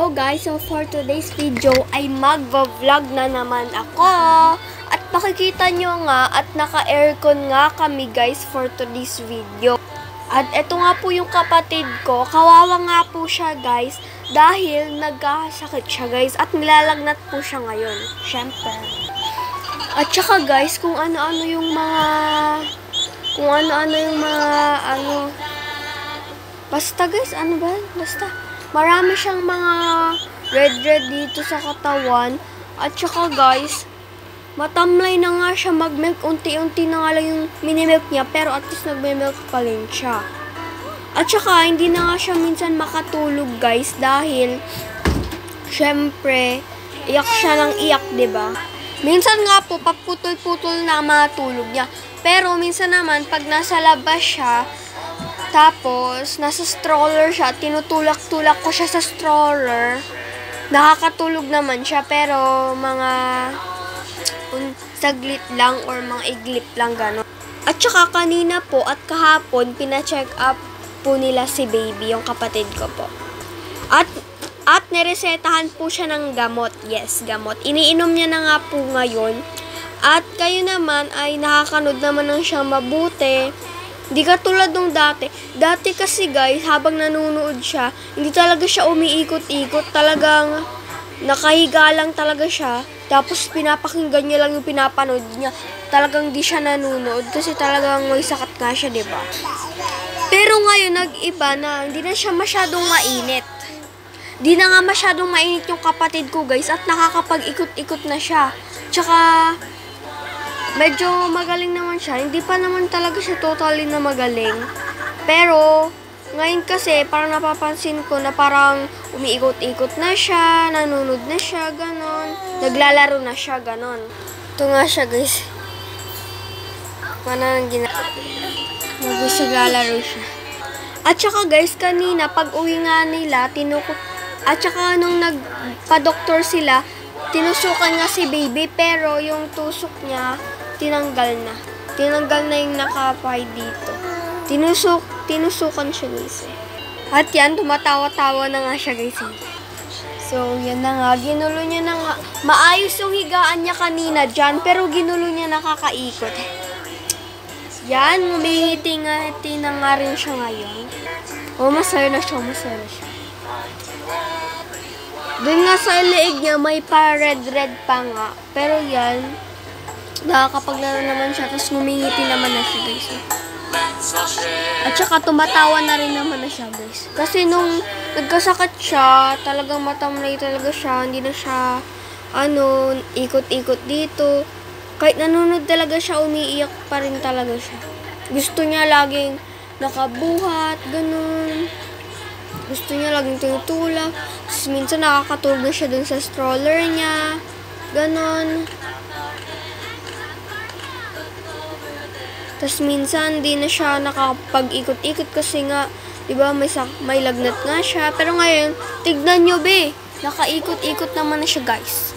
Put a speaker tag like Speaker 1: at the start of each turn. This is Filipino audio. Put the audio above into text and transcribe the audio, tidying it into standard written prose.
Speaker 1: So guys, so for today's video ay mag-vlog na naman ako. At makikita nyo nga at naka-aircon nga kami guys for today's video. At eto nga po yung kapatid ko, kawawa nga po siya guys dahil nagkasakit siya guys at nilalagnat po siya ngayon. Syempre. At saka guys, kung ano-ano yung mga basta guys, ano ba? Basta marami siyang mga red dito sa katawan. At saka guys, matamlay na nga siya mag-milk. Unti-unti na nga lang yung minimilk niya. Pero at least nagme-milk pa rin siya. At saka, hindi na nga siya minsan makatulog guys. Dahil, syempre, iyak siya ng iyak, diba? Minsan nga po, paputol-putol na ang mga tulog niya. Pero minsan naman, pag nasa labas siya, tapos, nasa stroller siya, tinutulak-tulak ko siya sa stroller. Nakakatulog naman siya, pero mga saglit lang or mga iglip lang gano'n. At saka kanina po at kahapon, pina-check up po nila si baby, yung kapatid ko po. At niresetahan po siya ng gamot. Yes, gamot. Iniinom niya na nga po ngayon. At kayo naman ay nakakanood naman ng siyang mabuti. Hindi katulad nung dati. Dati kasi guys, habang nanonood siya, hindi talaga siya umiikot-ikot. Talagang nakahiga lang talaga siya. Tapos pinapakinggan niya lang yung pinapanood niya. Talagang di siya nanonood kasi talagang may sakat nga siya, diba? Pero ngayon, nag-iba na hindi na siya masyadong mainit. Di na nga masyadong mainit yung kapatid ko guys at nakakapag-ikot-ikot na siya. Tsaka medyo magaling naman siya. Hindi pa naman talaga siya totally na magaling. Pero, ngayon kasi, parang napapansin ko na parang umiikot-ikot na siya, nanunod na siya, ganon. Naglalaro na siya, ganon. Ito nga siya, guys. Naglalaro siya. At saka, guys, kanina, pag uwi nga nila, at saka, nung nagpa-doktor sila, tinusukan nga si baby, pero yung tusok niya, tinanggal na. Tinanggal na yung nakapay dito. Tinusukan siya guys. At yan, tumatawa-tawa na nga siya guys. So, yan na nga. Ginulo niya na nga. Maayos yung higaan niya kanina dyan, pero ginulo niya nakakaikot. Yan, umingiti-ngiti na nga rin siya ngayon. Oh, masaya na siya. Doon nga sa leeg niya, may pa-red pa nga. Pero yan, nakakapaglaro naman siya, tapos ngumingiti naman na siya, guys. At saka tumatawa na rin naman na siya, guys. Kasi nung nagkasakit siya, talagang matamlay talaga siya. Hindi na siya, ikot-ikot dito. Kahit nanonood talaga siya, umiiyak pa rin talaga siya. Gusto niya laging nakabuhat, ganun. Gusto niya laging tinutulak. Tapos minsan nakakatulog na siya dun sa stroller niya. Ganon. Tapos minsan di na siya nakapag-ikot-ikot kasi nga, diba, may lagnat nga siya. Pero ngayon, tignan nyo be, nakaikot-ikot naman na siya guys.